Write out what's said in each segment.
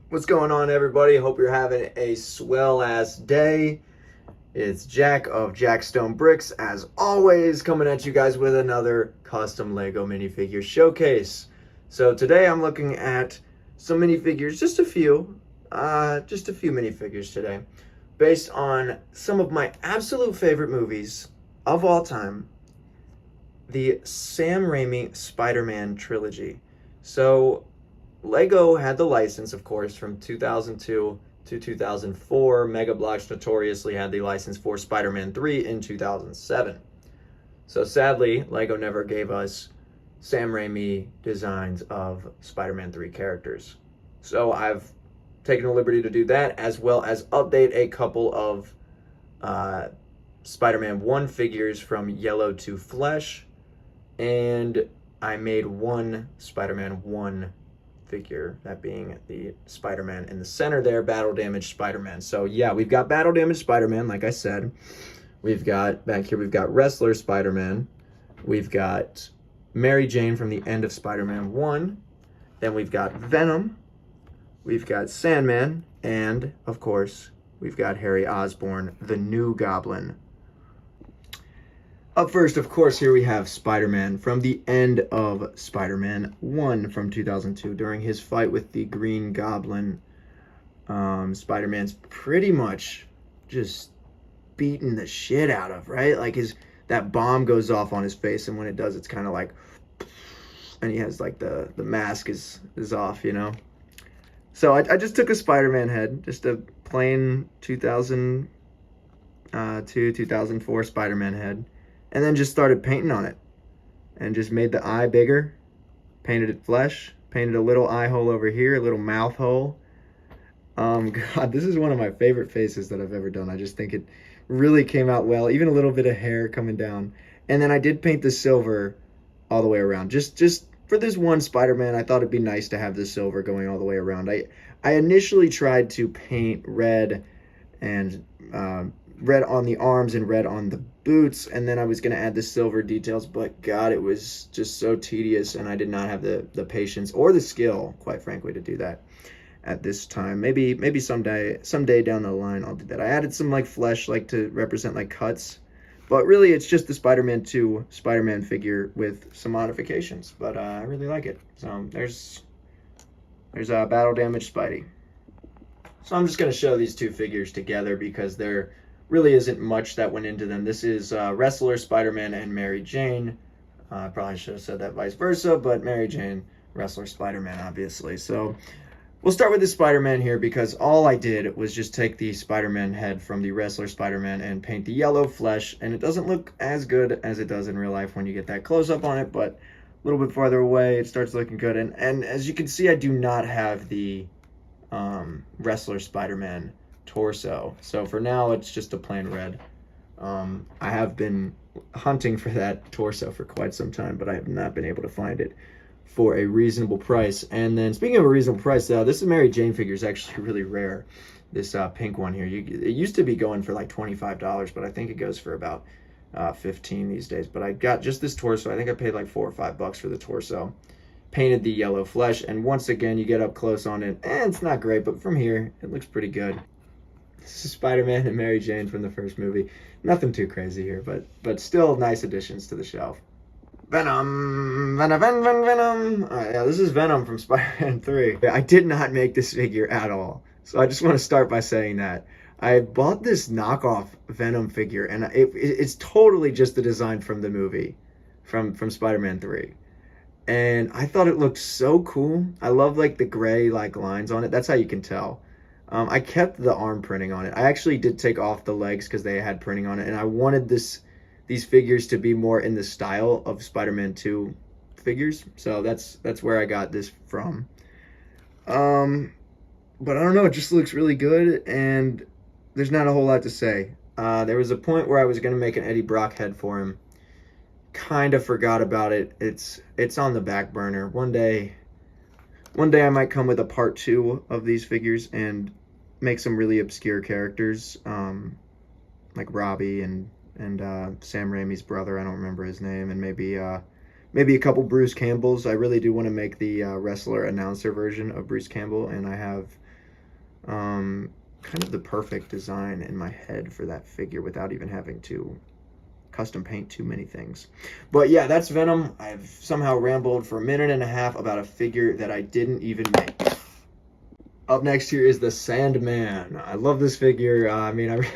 What's going on, everybody? Hope you're having a swell ass day. It's Jack of Jackstone Bricks, as always, coming at you guys with another custom Lego minifigure showcase. So today I'm looking at some minifigures, just a few minifigures today, based on some of my absolute favorite movies of all time, the Sam Raimi Spider-Man trilogy. So Lego had the license, of course, from 2002 to 2004. Mega Bloks notoriously had the license for Spider-Man 3 in 2007. So sadly, Lego never gave us Sam Raimi designs of Spider-Man 3 characters. So I've taken the liberty to do that, as well as update a couple of Spider-Man 1 figures from yellow to flesh. And I made one Spider-Man 1 figure, that being the Spider-Man in the center there, battle damaged Spider-Man. So yeah, we've got battle damaged Spider-Man, like I said. We've got back here, we've got wrestler Spider-Man. We've got Mary Jane from the end of Spider-Man 1. Then we've got Venom. We've got Sandman. And of course, we've got Harry Osborn, the new Goblin. Up first, of course, here we have Spider-Man from the end of Spider-Man 1 from 2002. During his fight with the Green Goblin, Spider-Man's pretty much just beaten the shit out of, right? Like that bomb goes off on his face, and when it does, it's kind of like, and he has like the mask is off, you know? So I just took a Spider-Man head, just a plain 2002, 2004 Spider-Man head, and then just started painting on it, and just made the eye bigger, painted it flesh, painted a little eye hole over here, a little mouth hole. God, this is one of my favorite faces that I've ever done. I just think it really came out well, even a little bit of hair coming down. And then I did paint the silver all the way around. Just for this one Spider-Man, I thought it'd be nice to have the silver going all the way around. I initially tried to paint red and red on the arms and red on the boots, and then I was going to add the silver details, but God, it was just so tedious, and I did not have the patience or the skill, quite frankly, to do that at this time. Maybe someday down the line I'll do that. I added some like flesh, like to represent like cuts, but really it's just the Spider-Man 2 Spider-Man figure with some modifications, but I really like it. So there's a battle damaged Spidey. So I'm just going to show these two figures together because there really isn't much that went into them. This is wrestler Spider-Man and Mary Jane. I probably should have said that vice versa, but Mary Jane, wrestler Spider-Man, obviously. So we'll start with the Spider-Man here because all I did was just take the Spider-Man head from the wrestler Spider-Man and paint the yellow flesh, and it doesn't look as good as it does in real life when you get that close-up on it, but a little bit farther away, it starts looking good. And as you can see, I do not have the wrestler Spider-Man torso, so for now it's just a plain red. I have been hunting for that torso for quite some time, but I have not been able to find it for a reasonable price. And then speaking of a reasonable price, this is Mary Jane figure is actually really rare. This pink one here, it used to be going for like $25, but I think it goes for about 15 these days. But I got just this torso. I think I paid like $4 or $5 for the torso. Painted the yellow flesh, and once again you get up close on it, and it's not great, but from here it looks pretty good. This is Spider-Man and Mary Jane from the first movie. Nothing too crazy here, but still nice additions to the shelf. Venom. Yeah, this is Venom from Spider-Man 3. I did not make this figure at all, so I just want to start by saying that. I bought this knockoff Venom figure, and it's totally just the design from the movie, from Spider-Man 3. And I thought it looked so cool. I love like the gray like lines on it. That's how you can tell. I kept the arm printing on it. I actually did take off the legs because they had printing on it, and I wanted these figures to be more in the style of Spider-Man 2 figures. So that's where I got this from. But I don't know, it just looks really good, and there's not a whole lot to say. There was a point where I was going to make an Eddie Brock head for him. Kind of forgot about it. It's on the back burner. One day I might come with a part 2 of these figures and make some really obscure characters, like Robbie and Sam Raimi's brother. I don't remember his name, and maybe a couple Bruce Campbells. I really do want to make the wrestler announcer version of Bruce Campbell, and I have Kind of the perfect design in my head for that figure without even having to custom paint too many things. But yeah, that's Venom. I've somehow rambled for a minute and a half about a figure that I didn't even make. Up next here is the Sandman. I love this figure.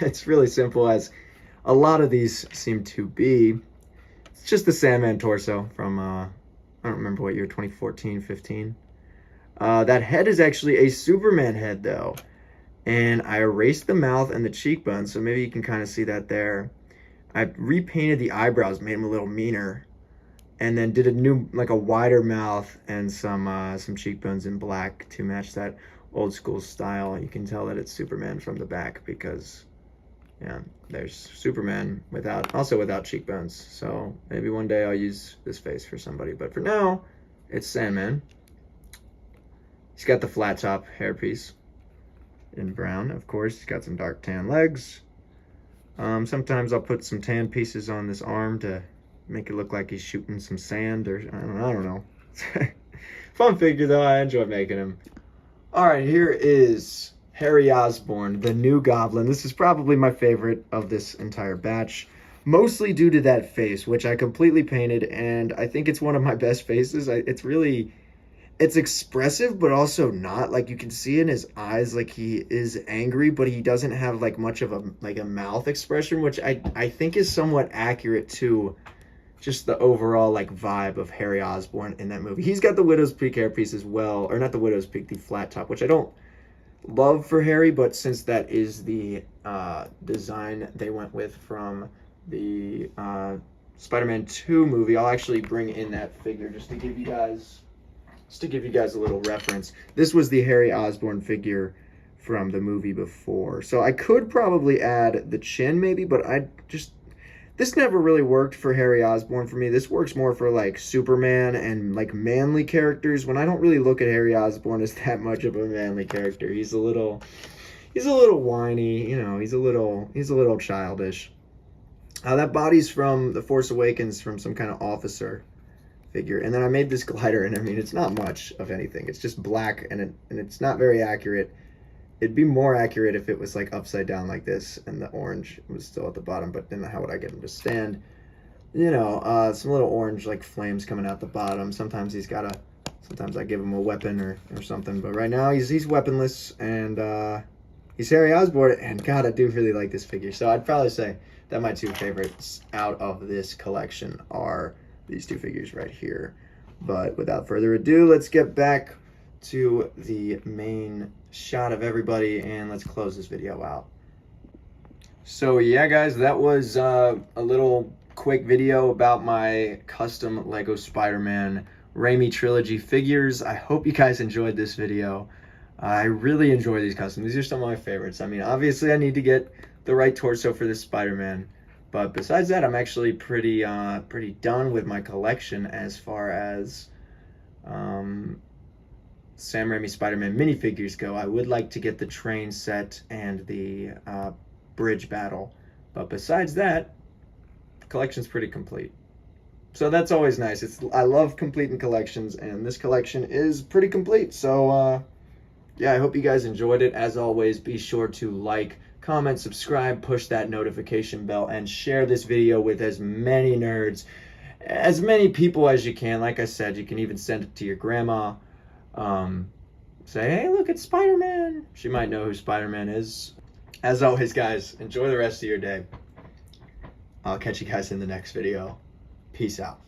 It's really simple, as a lot of these seem to be. It's just the Sandman torso from, I don't remember what year, 2014, 15. That head is actually a Superman head, though. And I erased the mouth and the cheekbones, so maybe you can kind of see that there. I repainted the eyebrows, made them a little meaner, and then did a new, like a wider mouth and some cheekbones in black to match that old school style. You can tell that it's Superman from the back because, yeah, there's Superman also without cheekbones. So maybe one day I'll use this face for somebody, but for now, it's Sandman. He's got the flat top hairpiece in brown, of course. He's got some dark tan legs. Sometimes I'll put some tan pieces on this arm to make it look like he's shooting some sand, or I don't know. Fun figure though, I enjoy making him. Alright, here is Harry Osborn, the new Goblin. This is probably my favorite of this entire batch, mostly due to that face, which I completely painted, and I think it's one of my best faces. It's expressive, but also not. Like, you can see in his eyes, like, he is angry, but he doesn't have, like, much of a mouth expression, which I think is somewhat accurate to just the overall, like, vibe of Harry Osborn in that movie. He's got the Widow's Peak hairpiece as well, or not the Widow's Peak, the flat top, which I don't love for Harry, but since that is the design they went with from the Spider-Man 2 movie, I'll actually bring in that figure just to give you guys a little reference. This was the Harry Osborn figure from the movie before. So I could probably add the chin maybe, but this never really worked for Harry Osborn for me. This works more for like Superman and like manly characters, when I don't really look at Harry Osborn as that much of a manly character. He's a little whiny, you know, he's a little childish. That body's from The Force Awakens, from some kind of officer figure. And then I made this glider, and I mean, it's not much of anything. It's just black, and it's not very accurate. It'd be more accurate if it was like upside down like this, and the orange was still at the bottom, but then how would I get him to stand? You know, some little orange like flames coming out the bottom. Sometimes I give him a weapon or something, but right now he's weaponless, and he's Harry Osborn, and God, I do really like this figure. So I'd probably say that my two favorites out of this collection are these two figures right here. But without further ado, let's get back to the main shot of everybody, and let's close this video out. So yeah, guys, that was a little quick video about my custom Lego Spider-Man Raimi Trilogy figures. I hope you guys enjoyed this video. I really enjoy these customs. These are some of my favorites. I mean, obviously I need to get the right torso for this Spider-Man, but besides that, I'm actually pretty done with my collection as far as Sam Raimi Spider-Man minifigures go. I would like to get the train set and the bridge battle, but besides that, the collection's pretty complete. So that's always nice. I love completing collections, and this collection is pretty complete. So yeah, I hope you guys enjoyed it. As always, be sure to like, comment, subscribe, push that notification bell, and share this video with as many nerds, as many people as you can. Like I said, you can even send it to your grandma. Say, hey, look, it's Spider-Man. She might know who Spider-Man is. As always, guys, enjoy the rest of your day. I'll catch you guys in the next video. Peace out.